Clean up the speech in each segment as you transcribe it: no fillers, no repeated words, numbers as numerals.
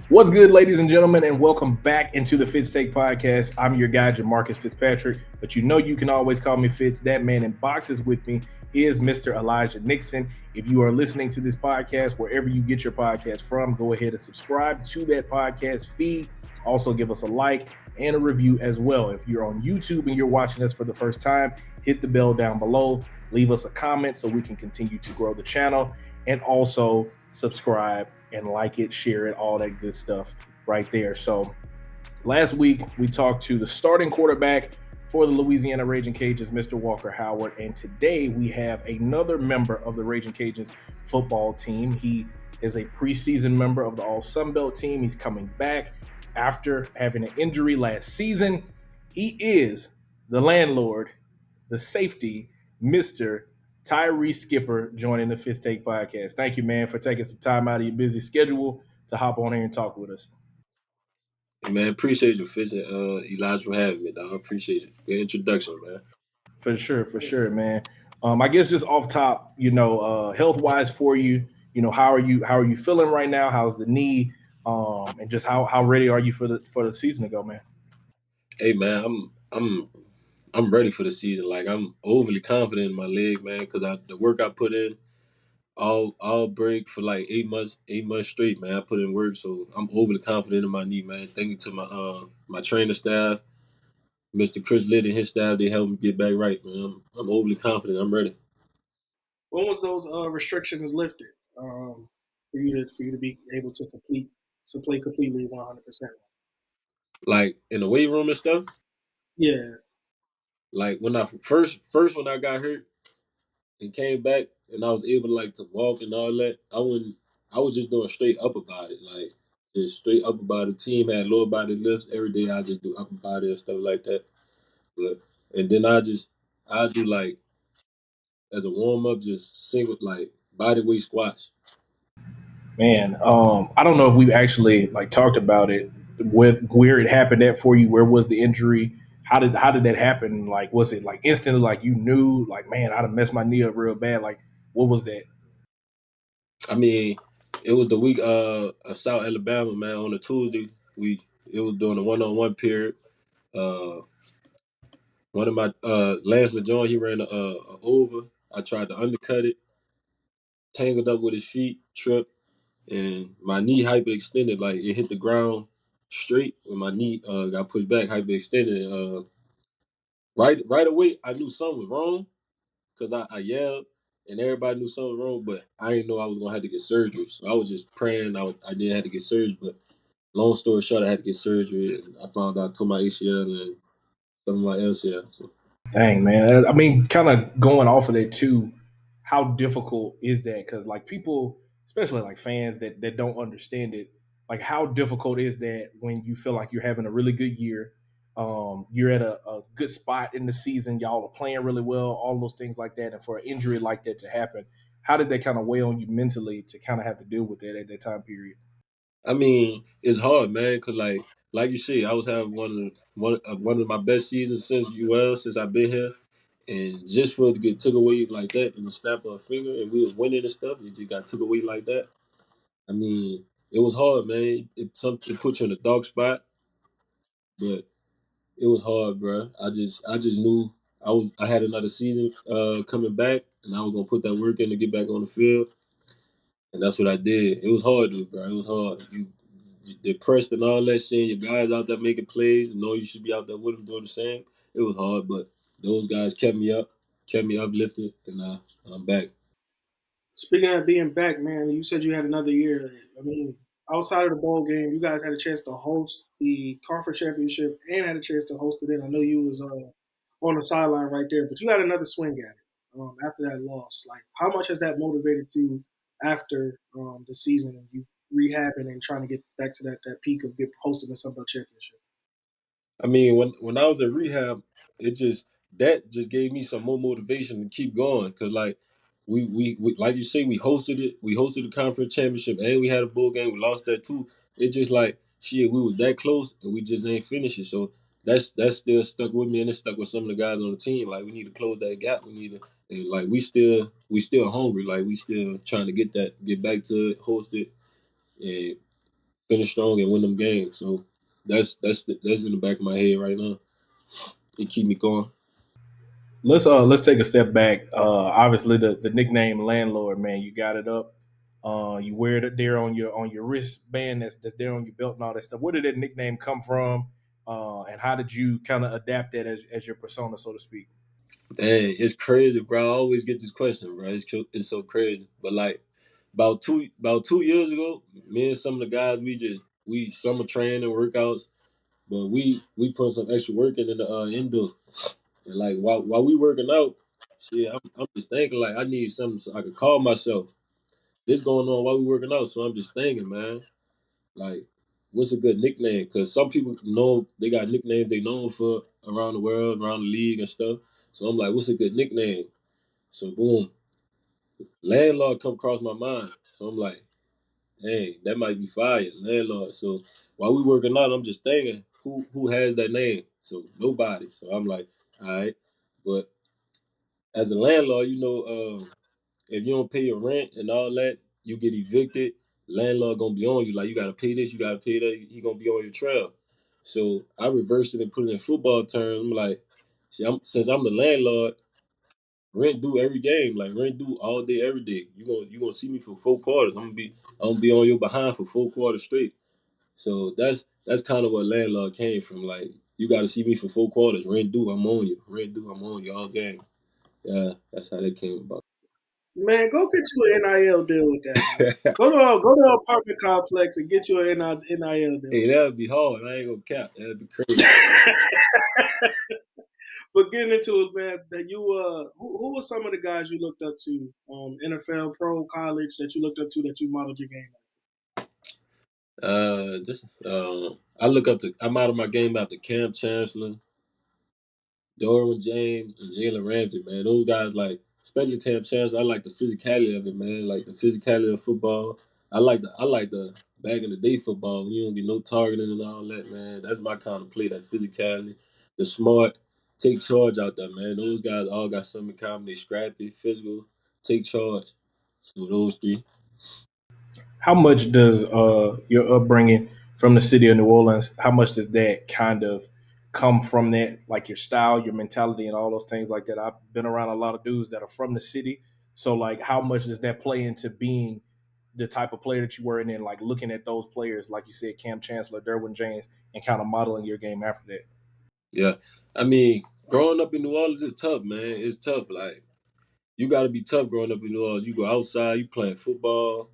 What's good, ladies and gentlemen, and welcome back into the Fitz Take Podcast. I'm your guy, Jamarcus Fitzpatrick, but you know you can always call me Fitz. That man in boxes with me is Mr. Elijah Nixon. If you are listening to this podcast, wherever you get your podcast from, go ahead and subscribe to that podcast feed. Also, give us a like and a review as well. If you're on YouTube and you're watching us for the first time, hit the bell down below, leave us a comment so we can continue to grow the channel, and also subscribe and like it, share it, all that good stuff right there. So last week we talked to the starting quarterback for the Louisiana Ragin Cajuns, Mr. Walker Howard, and today we have another member of the Ragin Cajuns football team. He is a preseason member of the All Sunbelt team. He's coming back after having an injury last season. He is the landlord, the safety, Mr. Tyree Skipper, joining the Fist Take Podcast. Thank you, man, for taking some time out of your busy schedule to hop on here and talk with us. Hey, man, appreciate you, Fitz and Elijah, for having me, dog. Appreciate it. Good introduction, man. For sure, man. I guess just off top, health wise for you, how are you feeling right now? How's the knee? And just how ready are you for the season to go, man? Hey, man, I'm ready for the season. Like, I'm overly confident in my leg, man, because the work I put in all break for like 8 months straight, man. I put in work, so I'm overly confident in my knee, man. Thank you to my trainer staff, Mr. Chris Litt and his staff. They helped me get back right, man. I'm overly confident. I'm ready. When was those restrictions lifted for you to be able to play completely 100%? Like in the weight room and stuff. Yeah, Like when I first when I got hurt and came back and I was able to like to walk and all that, I was just doing straight upper body, like just straight upper body. Team had lower body lifts every day. I just do upper body and stuff like that. But and then I do like as a warm up just single like body weight squats. Man, I don't know if we've actually like talked about it with where it happened at for you. Where was the injury? How did that happen? Like, was it like instantly? Like you knew, like, man, I'd have messed my knee up real bad. Like, what was that? I mean, it was the week of South Alabama, man, on a Tuesday. It was during the 1-on-one period. Uh One of my Lance LeJohn, he ran a over. I tried to undercut it, tangled up with his feet, tripped, and my knee hyperextended. Like it hit the ground straight, and my knee got pushed back, hyperextended. Right away, I knew something was wrong because I yelled, and everybody knew something was wrong. But I didn't know I was gonna have to get surgery, so I was just praying I didn't have to get surgery. But long story short, I had to get surgery, and I found out I tore my ACL and some of my LCL. So. Dang, man. I mean, kind of going off of that too. How difficult is that? Because like people, especially like fans that don't understand it, like how difficult is that when you feel like you're having a really good year, you're at a good spot in the season, y'all are playing really well, all those things like that, and for an injury like that to happen, how did that kind of weigh on you mentally to kind of have to deal with that at that time period? I mean, it's hard, man, cause like you said, I was having one of my best seasons since UL since I've been here, and just for it to get took away like that in the snap of a finger, and we was winning and stuff, it just got took away like that. I mean, it was hard, man. It put you in a dark spot, but it was hard, bro. I just knew I had another season coming back, and I was gonna put that work in to get back on the field. And that's what I did. It was hard, though, bro. It was hard. You depressed and all that, seeing your guys out there making plays and know you should be out there with them doing the same. It was hard, but those guys kept me uplifted, and I'm back. speaking of being back, man, you said you had another year. I mean, outside of the bowl game, you guys had a chance to host the conference championship and had a chance to host it. In I know you was on the sideline right there, but you had another swing at it after that loss. Like, how much has that motivated you after the season and you rehabbing and trying to get back to that peak of get hosting the Sunbelt Championship? I mean, when I was in rehab, it just that just gave me some more motivation to keep going. Cause like we like you say, we hosted it. We hosted the conference championship, and we had a bowl game. We lost that too. It just like shit, we was that close, and we just ain't finished it. So that's still stuck with me, and it's stuck with some of the guys on the team. Like we need to close that gap. We need to, and like we still hungry. Like we still trying to get back to it, host it, and finish strong and win them games. So that's in the back of my head right now. It keep me going. Let's take a step back. Obviously the nickname landlord, man, you got it up. You wear it there on your wristband that's there on your belt and all that stuff. Where did that nickname come from? And how did you kind of adapt that as your persona, so to speak? Dang, it's crazy, bro. I always get this question, bro. It's so crazy. But like about 2 years ago, me and some of the guys we summer train and workouts, but we put some extra work in the indoor. And like while we working out, shit, I'm just thinking like I need something so I could call myself. This going on while we working out, so I'm just thinking, man, like what's a good nickname? Because some people know they got nicknames they known for around the world, around the league and stuff. So I'm like, what's a good nickname? So boom, landlord come across my mind. So I'm like, hey, that might be fire, landlord. So while we working out, I'm just thinking, who has that name? So nobody. So I'm like, all right, but as a landlord, if you don't pay your rent and all that, you get evicted. Landlord gonna be on you. Like you gotta pay this, you gotta pay that. He gonna be on your trail. So I reversed it and put it in football terms. I'm like, see, since I'm the landlord, rent due every game. Like rent due all day, every day. You gonna see me for 4 quarters. I'm gonna be on your behind for 4 quarters straight. So that's kind of what landlord came from. Like you gotta see me for 4 quarters. Rent due, I'm on you. Rent due, I'm on you all game. Yeah, that's how that came about. Man, go get you an NIL deal with that, man. Go to an apartment complex and get you an NIL deal Hey, with that'd be hard. I ain't gonna cap. That'd be crazy. that. But getting into it, man, that you who were some of the guys you looked up to, NFL, pro, college that you looked up to that you modeled your game This I look up to. I model my game after Cam Chancellor, Derwin James, and Jalen Ramsey. Man, those guys like, especially Cam Chancellor. I like the physicality of it, man. Like the physicality of football. I like the back in the day football when you don't get no targeting and all that, man. That's my kind of play. That physicality, the smart, take charge out there, man. Those guys all got something in common. They scrappy, physical, take charge. So those three. How much does your upbringing from the city of New Orleans? How much does that kind of come from that, like your style, your mentality, and all those things like that? I've been around a lot of dudes that are from the city, so like, how much does that play into being the type of player that you were, and then like looking at those players, like you said, Cam Chancellor, Derwin James, and kind of modeling your game after that? Yeah, I mean, growing up in New Orleans is tough, man. It's tough. Like you got to be tough growing up in New Orleans. You go outside, you playing football.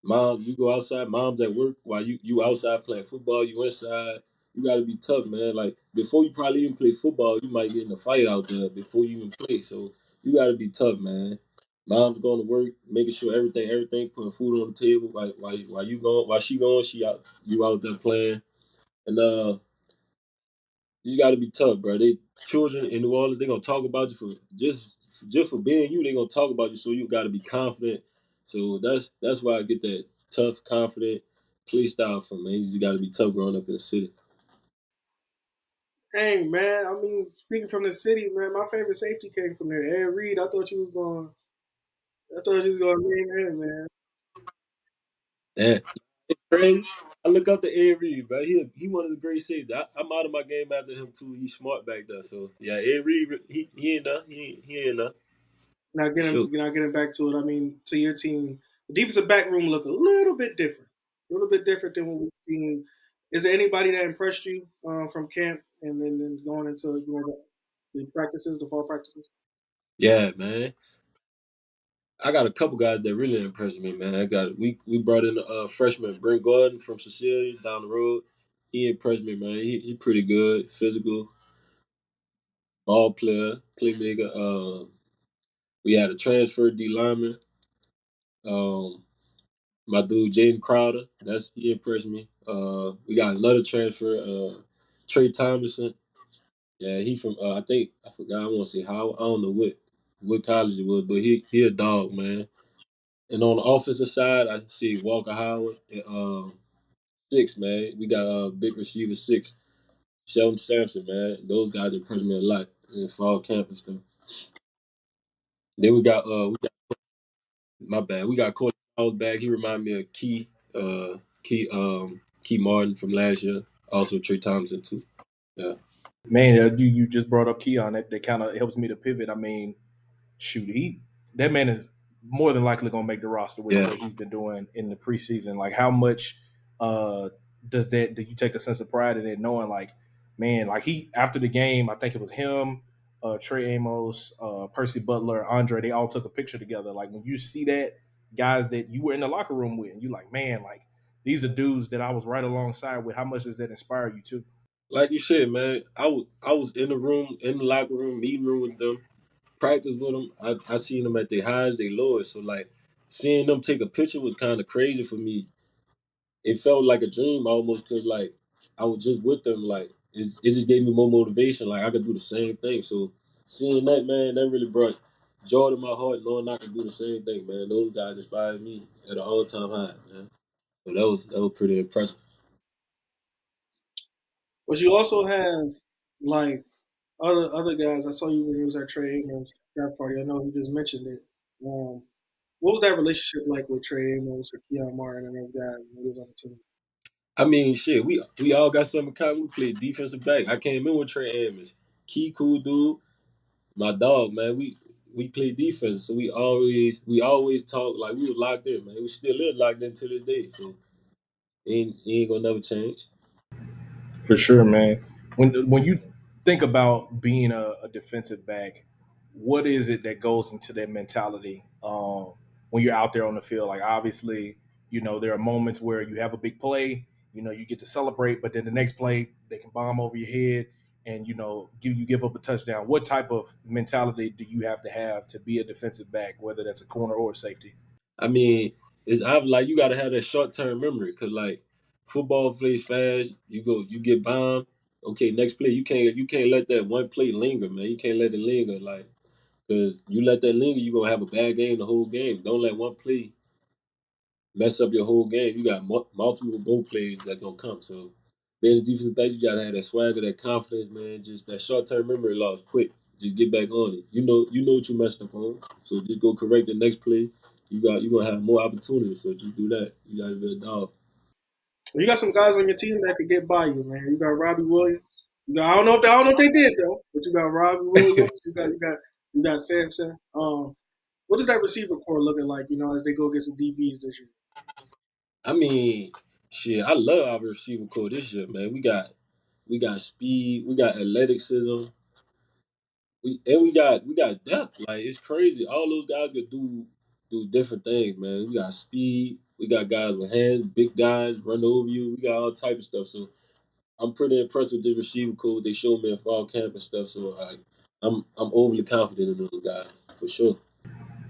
Mom, you go outside. Mom's at work while you outside playing football. You inside. You got to be tough, man. Like before you probably even play football, you might get in a fight out there before you even play. So you got to be tough, man. Mom's going to work, making sure everything, putting food on the table. Like while you going, while she going, she out, you out there playing. And you got to be tough, bro. They children in New Orleans, they gonna talk about you for just for being you. They gonna talk about you, so you got to be confident. So that's why I get that tough, confident play style from, man. You just got to be tough growing up in the city. Dang, man. I mean, speaking from the city, man, my favorite safety came from there. Ed Reed. I thought you was going to name him, man. And it's crazy. I look up to Ed Reed, bro. He one of the great safeties. I'm out of my game after him too. He's smart back there. So yeah, Ed Reed, he ain't done. He ain't done for sure. Now getting back to it. I mean, to your team, the defensive back room look a little bit different. A little bit different than what we've seen. Is there anybody that impressed you from camp and then going into the practices, the fall practices? Yeah, man. I got a couple guys that really impressed me, man. We brought in a freshman Brent Gordon from Cecilia down the road. He impressed me, man. He pretty good, physical, ball player, playmaker. We had a transfer D lineman. Um, my dude Jaden Crowder, he impressed me. We got another transfer, Trey Thomason. Yeah, he from I think I forgot. I want to say how I don't know what college it was, but he a dog, man. And on the offensive side, I see Walker Howard and six, man. We got big receiver six, Sheldon Sampson, man. Those guys impressed me a lot in fall camp and stuff. Then we got my bad. We got Corey Howard back. He reminded me of Key. Key. Key Martin from last year, also Trey Thompson too. Yeah, Man, you just brought up Keon. That kind of helps me to pivot. I mean, shoot, that man is more than likely going to make the roster with yeah. what he's been doing in the preseason. Like, how much uh, do you take a sense of pride in it, knowing like, man, like he after the game, I think it was him, Trey Amos, Percy Butler, Andre, they all took a picture together. Like when you see that guys that you were in the locker room with, and you like, man, like these are dudes that I was right alongside with. How much does that inspire you too? Like you said, man, I was in the room, in the locker room, meeting room with them, practice with them. I seen them at their highs, their lows. So like seeing them take a picture was kind of crazy for me. It felt like a dream almost because like I was just with them. Like it just gave me more motivation. Like I could do the same thing. So seeing that, man, that really brought joy to my heart, knowing I could do the same thing, man. Those guys inspired me at an all time high, man. So that was pretty impressive. But you also have like other guys. I saw you when you was at Trey Amos draft party. I know he just mentioned it. Um, what was that relationship like with Trey Amos or Keon Martin and those guys when he was on the team? I mean, shit, we all got something in common. We played defensive back. I came in with Trey Amos, key cool dude, my dog, man. We played defense, so we always talk like we was locked in, man. We still live locked in to this day, so it ain't gonna never change. For sure, man. When you think about being a defensive back, what is it that goes into that mentality when you're out there on the field? Like obviously, there are moments where you have a big play, you get to celebrate, but then the next play they can bomb over your head, and give up a touchdown. What type of mentality do you have to be a defensive back, whether that's a corner or a safety? I mean, I'm like you gotta have that short term memory, cause like football plays fast. You get bombed. Okay, next play you can't let that one play linger, man. You can't let it linger, like, cause you let that linger, you gonna have a bad game the whole game. Don't let one play mess up your whole game. You got multiple goal plays that's gonna come. So being a defensive back, you gotta have that swagger, that confidence, man. Just that short term memory loss, quick. Just get back on it. You know what you messed up on. So just go correct the next play. You gonna have more opportunities. So just do that. You gotta be a dog. Well, you got some guys on your team that could get by you, man. You got Robbie Williams. I don't know if they did though, but you got Robbie Williams. You got Sampson. What is that receiver core looking like? As they go against the DBs this year. I mean, shit, I love our receiver core this year, man. We got speed, we got athleticism, we got depth. Like it's crazy. All those guys could do different things, man. We got speed. We got guys with hands, big guys run over you. We got all type of stuff. So I'm pretty impressed with the receiver code they showed me in fall camp and stuff. So I'm overly confident in those guys for sure.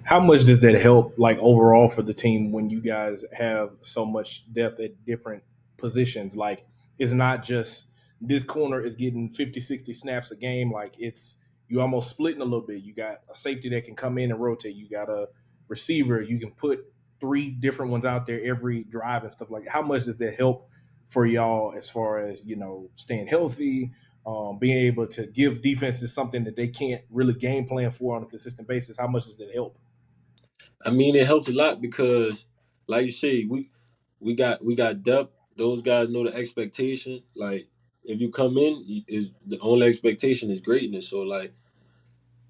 How much does that help, like overall, for the team when you guys have so much depth at different positions? Like, it's not just this corner is getting 50, 60 snaps a game. Like, it's you almost splitting a little bit. You got a safety that can come in and rotate. You got a receiver. You can put three different ones out there every drive and stuff like that. How much does that help for y'all as far as, staying healthy, being able to give defenses something that they can't really game plan for on a consistent basis? How much does that help? I mean, it helps a lot because, like you say, we got depth. Those guys know the expectation. Like if you come in, is the only expectation is greatness. So like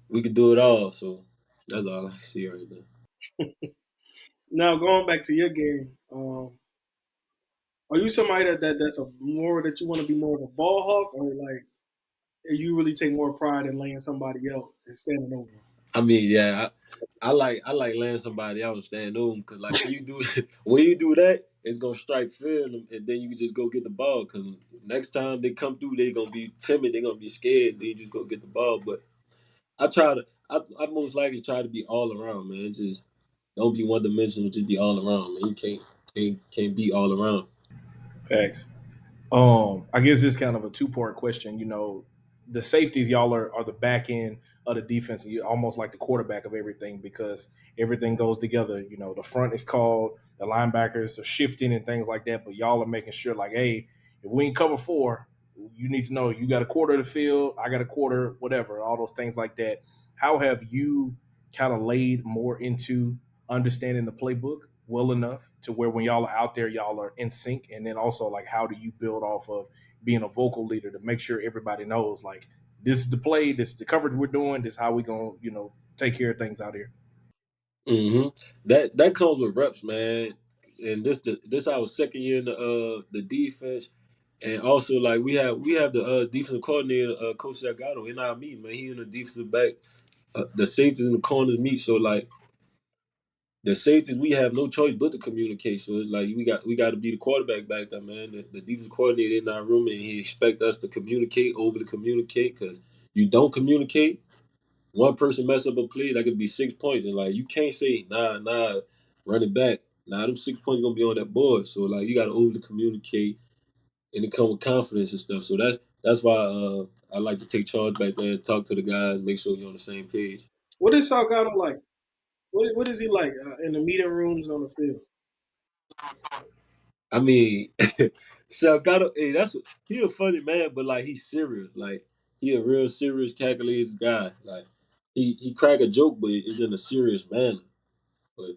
we could do it all. So that's all I see right now. Now going back to your game, are you somebody that's a more that you want to be more of a ball hawk, or like you really take more pride in laying somebody out and standing over 'em? I mean, yeah, I like letting somebody out and stand over because like when you do when you do that, it's gonna strike fear in 'em, and then you can just go get the ball. Because next time they come through, they gonna be timid. They gonna be scared. They just go get the ball. But I most likely try to be all around, man. Just don't be one dimensional. Just be all around, man. You can't be all around. Facts. I guess this is kind of a two-part question. The safeties, y'all are the back end of the defense, and you're almost like the quarterback of everything because everything goes together. The front is called, the linebackers are shifting and things like that, but y'all are making sure, like, hey, if we ain't cover four, you need to know you got a quarter of the field, I got a quarter, whatever, all those things like that. How have you kind of laid more into understanding the playbook? well enough to where when y'all are out there, y'all are in sync? And then also, like, how do you build off of being a vocal leader to make sure everybody knows, like, this is the play, this is the coverage we're doing, this is how we gonna, take care of things out here? hmm That comes with reps, man. And this our second year in the defense, and also like we have the defensive coordinator, Coach Salgado, in our meeting, man. He in the defensive back, the safeties in the corners meet. So like the safeties, we have no choice but to communicate. So it's like we got to be the quarterback back there, man. The defensive coordinator in our room, and he expect us to communicate, over to communicate, because you don't communicate, one person mess up a play, that could be 6 points, and like you can't say nah, run it back. Nah, them 6 points gonna be on that board. So like you gotta overly communicate, and it come with confidence and stuff. So that's why I like to take charge back there, talk to the guys, make sure you're on the same page. What is Salgado like? What is he like in the meeting rooms and on the field? I mean, Salgado, hey, he a funny man, but like he's serious. Like he a real serious, calculated guy. Like he crack a joke, but it's in a serious manner. But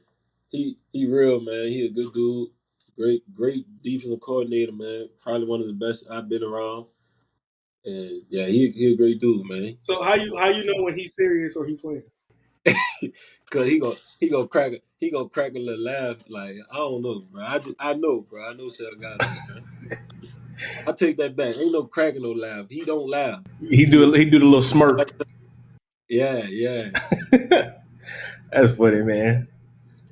he real, man. He a good dude. Great defensive coordinator, man. Probably one of the best I've been around. And yeah, he a great dude, man. So how you know when he's serious or he playing? Cause he gonna crack a little laugh. Like I don't know, bro. I know, bro. I know Salgado, man. I take that back. Ain't no cracking no laugh. He don't laugh. He do he do the He little smirk. yeah. That's funny, man.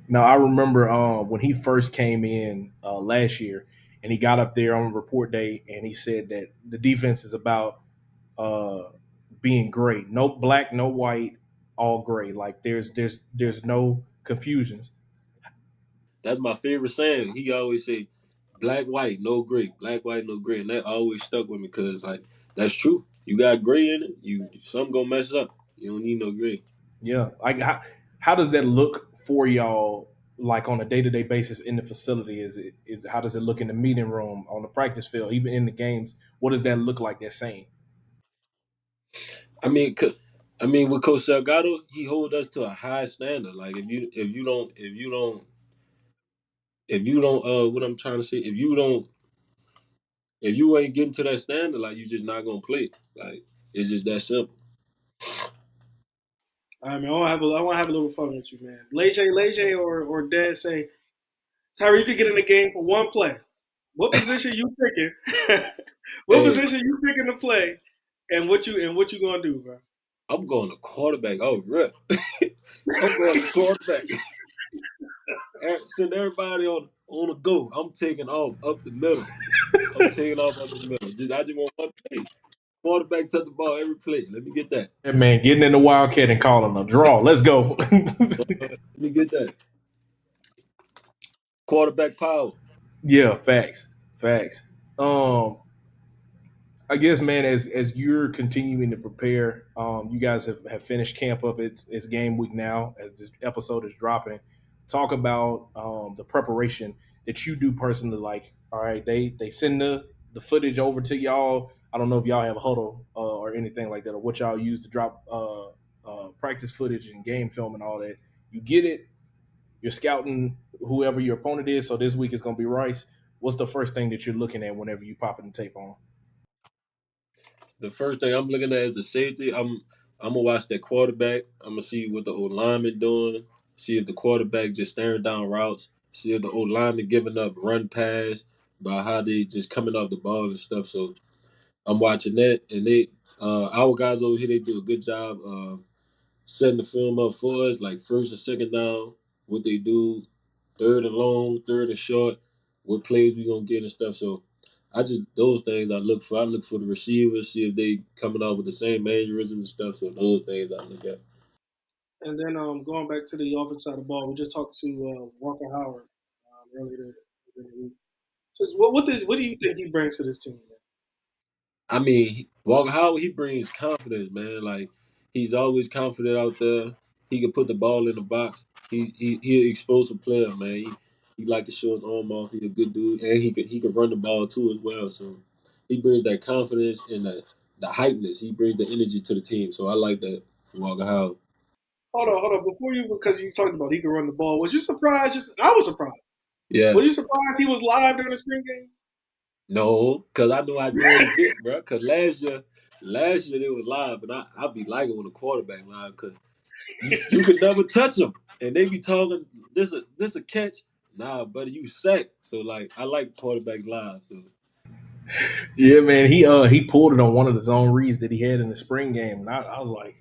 Now I remember when he first came in last year, and he got up there on report day, and he said that the defense is about uh, being great, no black, no white, all gray. Like there's no confusions. That's my favorite saying. He always say, "Black, white, no gray. Black, white, no gray," and that always stuck with me because like that's true. You got gray in it, you some gonna mess up. You don't need no gray. Yeah, like how does that look for y'all? Like on a day to day basis in the facility, is how does it look in the meeting room, on the practice field, even in the games? What does that look like? That same. I mean, with Coach Salgado, he hold us to a high standard. Like if you don't what I'm trying to say, if you ain't getting to that standard, like you just not gonna play. Like it's just that simple. I mean, I want to have a little fun with you, man. Leje, or Dad say, Tyree, you could get in the game for one play. What position you picking? What Hey, position you picking to play? And what you gonna do, bro? I'm going to quarterback. Oh, rip. I'm going to quarterback. Send everybody on the go. I'm taking off up the middle. I'm taking off up the middle. I just want one play. Quarterback touch the ball every play. Let me get that. That man getting in the Wildcat and calling a draw. Let's go. Let me get that. Quarterback power. Yeah, facts, facts. Um, I guess, man, as you're continuing to prepare, you guys have finished camp up. It's game week now, as this episode is dropping. Talk about the preparation that you do personally. Like, all right, they send the footage over to y'all. I don't know if y'all have a huddle or anything like that, or what y'all use to drop practice footage and game film and all that. You get it. You're scouting whoever your opponent is. So this week is going to be Rice. What's the first thing that you're looking at whenever you popping the tape on? The first thing I'm looking at is a safety. I'm gonna watch that quarterback. I'm gonna see what the old lineman doing. See if the quarterback just staring down routes. See if the old lineman giving up run pass by how they just coming off the ball and stuff. So I'm watching that, and our guys over here, they do a good job setting the film up for us, like first and second down, what they do, third and long, third and short, what plays we gonna get and stuff. So I just those things I look for. I look for the receivers, see if they coming out with the same mannerisms and stuff. So those things I look at. And then going back to the offense side of the ball, we just talked to Walker Howard earlier in the week. Just what do you think he brings to this team, man? I mean, Walker Howard, he brings confidence, man. Like he's always confident out there. He can put the ball in the box. He an explosive player, man. He like to show his arm off. He's a good dude, and he can run the ball too as well. So he brings that confidence and the hypeness. He brings the energy to the team. So I like that for Walker Howard. hold on. Before you, because you talked about he could run the ball. Was you surprised? I was surprised. Yeah. Were you surprised he was live during the spring game? No, because I know how George get, bro. Because last year they was live, but I be liking when the quarterback live because you could never touch them, and they be talking this a catch. Nah, buddy, you sacked. So like I like quarterbacks live. So Yeah, man, he pulled it on one of the zone reads that he had in the spring game, and I was like,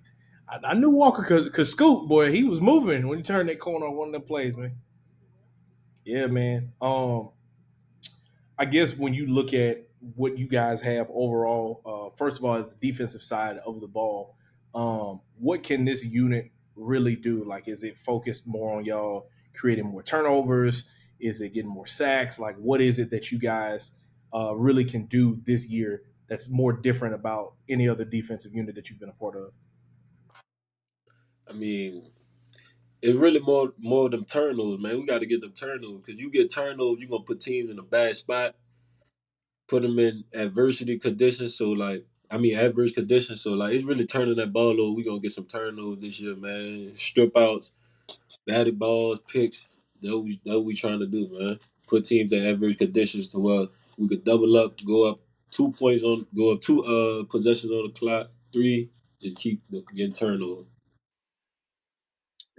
I knew Walker could scoot, boy. He was moving when he turned that corner on one of them plays, man. Yeah, man. I guess when you look at what you guys have overall, first of all, is the defensive side of the ball. What can this unit really do? Like, is it focused more on y'all creating more turnovers? Is it getting more sacks? Like, what is it that you guys really can do this year that's more different about any other defensive unit that you've been a part of? I mean, it's really more of them turnovers, man. We got to get them turnovers because you get turnovers, you are gonna put teams in a bad spot, put them in adversity conditions. So like, I mean, adverse conditions. So like, it's really turning that ball over. We gonna get some turnovers this year, man. Strip outs, batted balls, picks. That we trying to do, man. Put teams in adverse conditions to where we could double up, go up 2 points go up two possessions on the clock, three, just keep getting turnovers.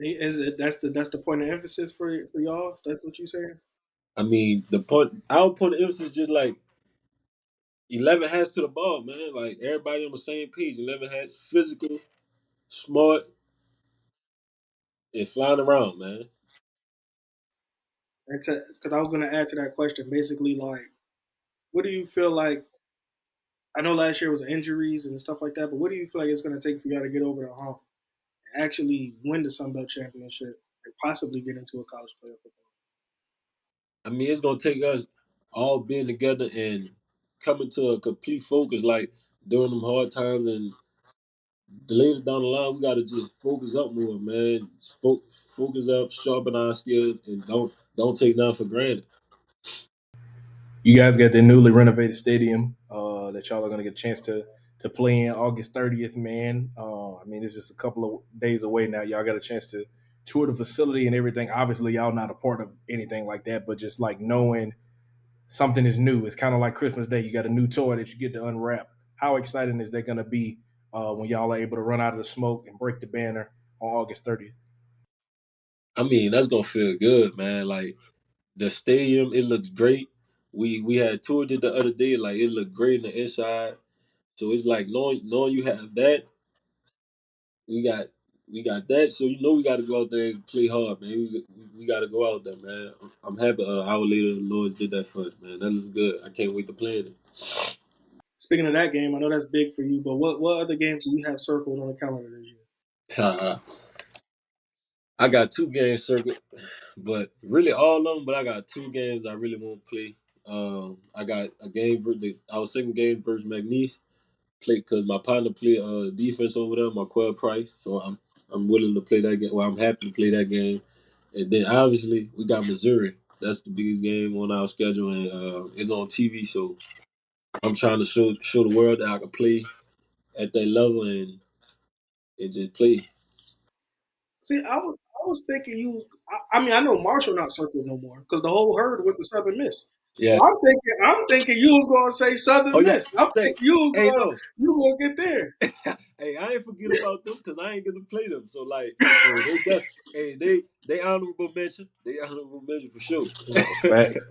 Is it that's the point of emphasis for y'all? That's what you saying? I mean, our point of emphasis is just like 11 hats to the ball, man. Like everybody on the same page. 11 hats, physical, smart, and flying around, man. And because I was going to add to that question, basically, like, what do you feel like? I know last year was injuries and stuff like that, but what do you feel like it's going to take for y'all to get over the hump and actually win the Sun Belt championship and possibly get into a college playoff football? I mean, it's gonna take us all being together and coming to a complete focus, like during them hard times and the later down the line, we gotta just focus up more, man. Focus up, sharpen our skills, and don't take nothing for granted. You guys got the newly renovated stadium that y'all are going to get a chance to play in August 30th, man. I mean, it's just a couple of days away now. Y'all got a chance to tour the facility and everything. Obviously, y'all not a part of anything like that, but just like knowing something is new. It's kind of like Christmas Day. You got a new toy that you get to unwrap. How exciting is that going to be when y'all are able to run out of the smoke and break the banner on August 30th? I mean, that's gonna feel good, man. Like the stadium, it looks great. We had toured it the other day, like it looked great in the inside. So it's like knowing you have that, we got we got that. So you know we got to go out there and play hard, man. We got to go out there, man. I'm happy an hour later the Lords did that for us, man. That looks good. I can't wait to play it. Speaking of that game, I know that's big for you, but what other games do you have circled on the calendar this year? I got 2 games circled, but really all of them. But I got 2 games I really want to play. I got a game our second game versus McNeese. Play because my partner play defense over there, my Quell Price. So I'm willing to play that game. Well, I'm happy to play that game. And then obviously we got Missouri. That's the biggest game on our schedule, and it's on TV. So I'm trying to show the world that I can play at that level and just play. See, I was thinking you. I mean, I know Marshall not circled no more because the whole herd went to Southern Miss. So Yeah. I'm thinking you was gonna say Oh Southern yeah. Miss. I'm Say, thinking you was hey gonna no. you gonna get there. Hey, I ain't forget about them because I ain't get to play them. So like, hey, they honorable mention. They honorable mention for sure. Facts.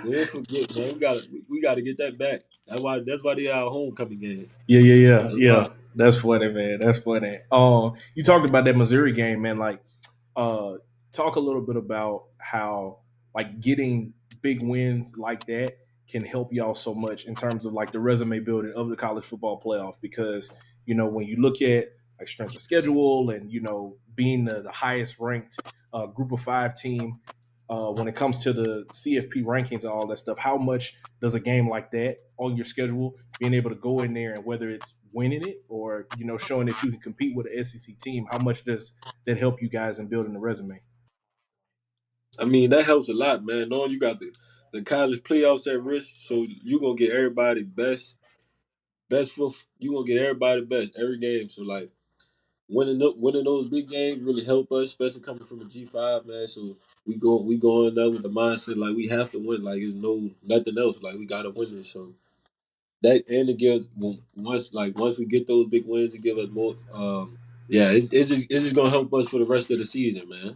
We ain't forget, man. We gotta get that back. That's why they are homecoming game. Yeah, yeah, yeah, That's yeah. why. That's funny, man. That's funny. You talked about that Missouri game, man. Like, uh, talk a little bit about how like getting big wins like that can help y'all so much in terms of like the resume building of the college football playoff. Because when you look at like strength of schedule and being the highest ranked group of five team when it comes to the CFP rankings and all that stuff, how much does a game like that on your schedule, being able to go in there and whether it's winning it or showing that you can compete with an SEC team, how much does that help you guys in building the resume? I mean, that helps a lot, man. Knowing you got the college playoffs at risk, so you gonna get everybody best for you gonna get everybody best every game. So like winning those big games really help us, especially coming from a G5, man. So we go in there with the mindset like we have to win, like it's nothing else, like we gotta win this. So that and it gives once we get those big wins, it gives us more. Yeah, it's just gonna help us for the rest of the season, man.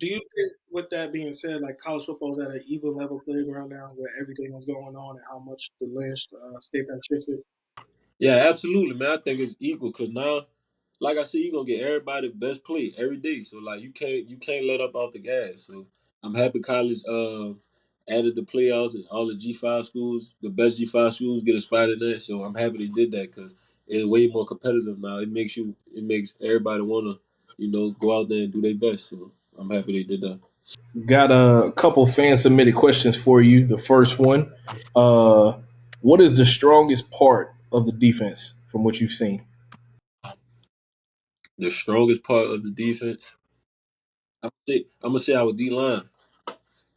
Do you think, with that being said, like college football is at an even level playground now, where everything is going on and how much the state has shifted? Yeah, absolutely, man. I think it's equal because now, like I said, you're gonna get everybody best play every day. So like you can't let up off the gas. So I'm happy college added the playoffs and all the G5 schools, the best G5 schools get a spot in there. So I'm happy they did that because it's way more competitive now. It makes everybody wanna, go out there and do their best. So I'm happy they did that. Got a couple fan submitted questions for you. The first one, uh, what is the strongest part of the defense from what you've seen? The strongest part of the defense, I'm gonna say our D line.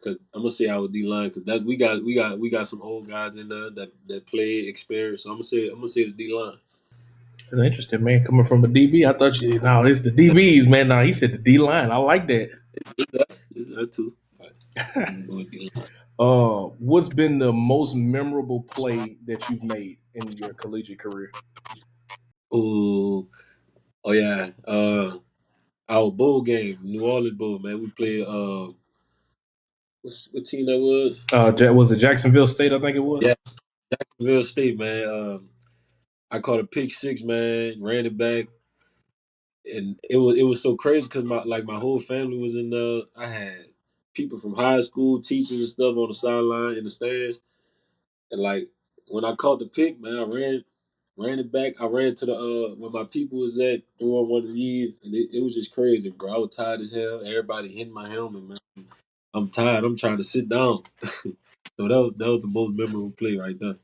Cause I'm gonna say our D line because that's we got some old guys in there that play experience. So I'm gonna say the D line. That's interesting, man. Coming from a DB, I thought no, it's the DBs, man. No, he said the D line. I like that. It's that too. Right. I'm gonna go with D line. What's been the most memorable play that you've made in your collegiate career? Oh, oh yeah. Our bowl game, New Orleans Bowl, man. We played what team that was? Was it Jacksonville State? I think it was. Yeah, Jacksonville State, man. I caught a pick six, man. Ran it back, and it was so crazy because my whole family was in there. I had people from high school, teachers and stuff on the sideline in the stands. And like when I caught the pick, man, I ran it back. I ran to the where my people was at, threw on one of these, and it was just crazy, bro. I was tired as hell. Everybody hitting my helmet, man. I'm tired. I'm trying to sit down. So that was the most memorable play right there.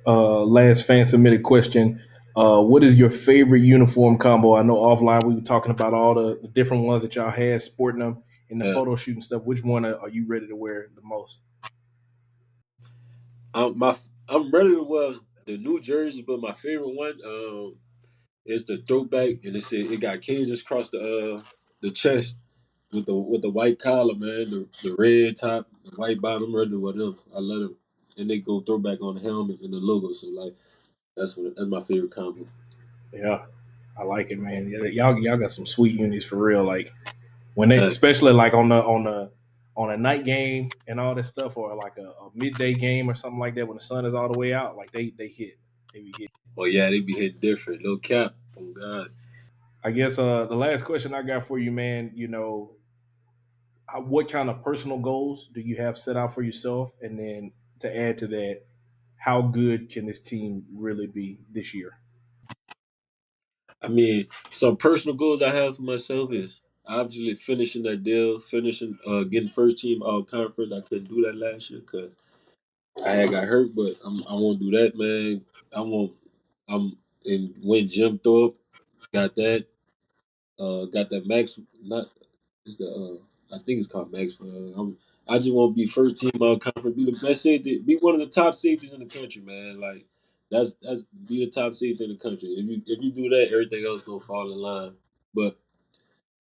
Last fan submitted question. What is your favorite uniform combo? I know offline we were talking about all the different ones that y'all had, sporting them in the Yeah. photo shoot and stuff. Which one are you ready to wear the most? I'm my I'm ready to wear the New Jersey, but my favorite one is the throwback, and it got Cajuns across the chest with the white collar, man, the red top, the white bottom, I'm ready to wear them. I love them, and they go throwback on the helmet and the logo. So like that's my favorite combo. Yeah, I like it, man. Yeah, y'all got some sweet unis for real. Like when they, Hey, especially like on a night game and all this stuff, or like a midday game or something like that, when the sun is all the way out, like they hit. They be hit. oh yeah, they be hitting different. No cap. Oh God. I guess the last question I got for you, man. What kind of personal goals do you have set out for yourself, and then to add to that, how good can this team really be this year? I mean, some personal goals I have for myself is obviously finishing that deal, getting first team all conference. I couldn't do that last year because I had got hurt, but I won't do that, man. I won't. I'm and when Jim Thorpe got that, got that max. Not it's the I think it's called max. I just want to be first team all conference, be the best safety, be one of the top safeties in the country, man. Like that's be the top safety in the country. If you do that, everything else gonna fall in line. But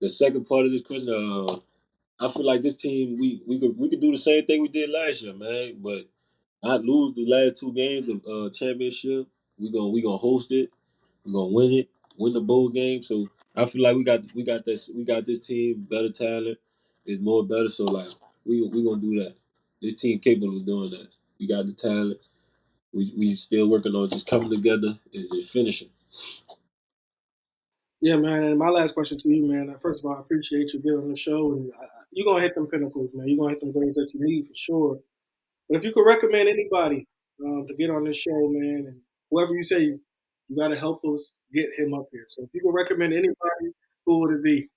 the second part of this question, I feel like this team we could do the same thing we did last year, man. But not lose the last two games of championship. We gonna host it. We're gonna win it, win the bowl game. So I feel like we got this team, better talent, is more better. So like we gonna do that. This team capable of doing that. We got the talent. We still working on just coming together and just finishing. Yeah, man. And my last question to you, man. First of all, I appreciate you getting on the show, and you're gonna hit them pinnacles, man. You're gonna hit them goals that you need for sure. But if you could recommend anybody to get on this show, man, and whoever you say, you got to help us get him up here. So if you could recommend anybody, who would it be?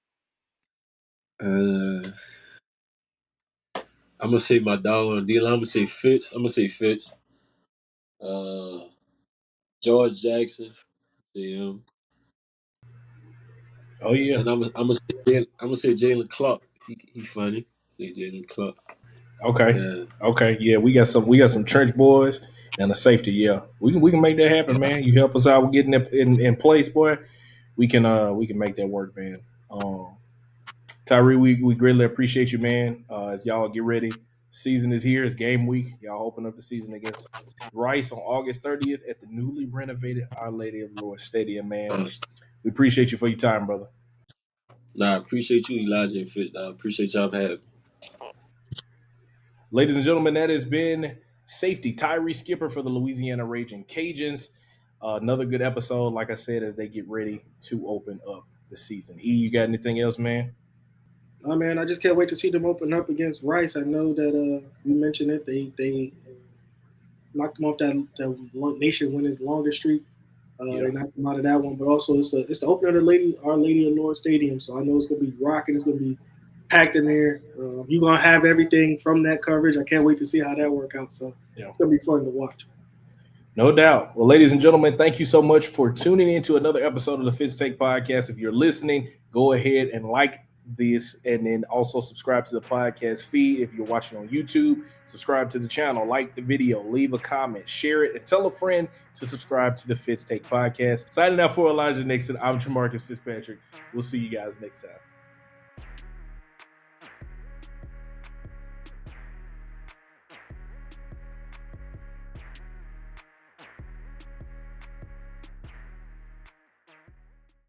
Uh, I'm gonna say my dog on the D line. I'm gonna say Fitz. I'm gonna say Fitz. Uh, George Jackson. Yeah. Oh yeah. And I'm gonna say Jalen Clark. He funny. Say Jalen Clark. Okay. Yeah. Okay. Yeah, we got some trench boys and a safety. Yeah, we can make that happen, man. You help us out with getting it in place, boy. we can make that work, man. Tyree, we greatly appreciate you, man. As y'all get ready, season is here. It's game week. Y'all open up the season against Rice on August 30th at the newly renovated Our Lady of Lord Stadium, man. We appreciate you for your time, brother. Nah, I appreciate you, Elijah and Fitz. I appreciate y'all for having me. Ladies and gentlemen, that has been safety Tyree Skipper for the Louisiana Ragin Cajuns. Another good episode, like I said, as they get ready to open up the season. E, you got anything else, man? Oh man, I just can't wait to see them open up against Rice. I know that you mentioned it. They knocked them off that nation winners longest streak. They knocked them out of that one, but also it's the opening of Our Lady of Lord Stadium. So I know it's gonna be rocking. It's gonna be packed in there. You're gonna have everything from that coverage. I can't wait to see how that work out. So it's gonna be fun to watch. No doubt. Well, ladies and gentlemen, thank you so much for tuning in to another episode of the Fitz Take Podcast. If you're listening, go ahead and like this and then also subscribe to the podcast feed. If you're watching on YouTube, subscribe to the channel, like the video, leave a comment, share it, and tell a friend to subscribe to the Fitz Take Podcast. Signing out for Elijah Nixon, I'm Jamarcus Fitzpatrick. We'll see you guys next time.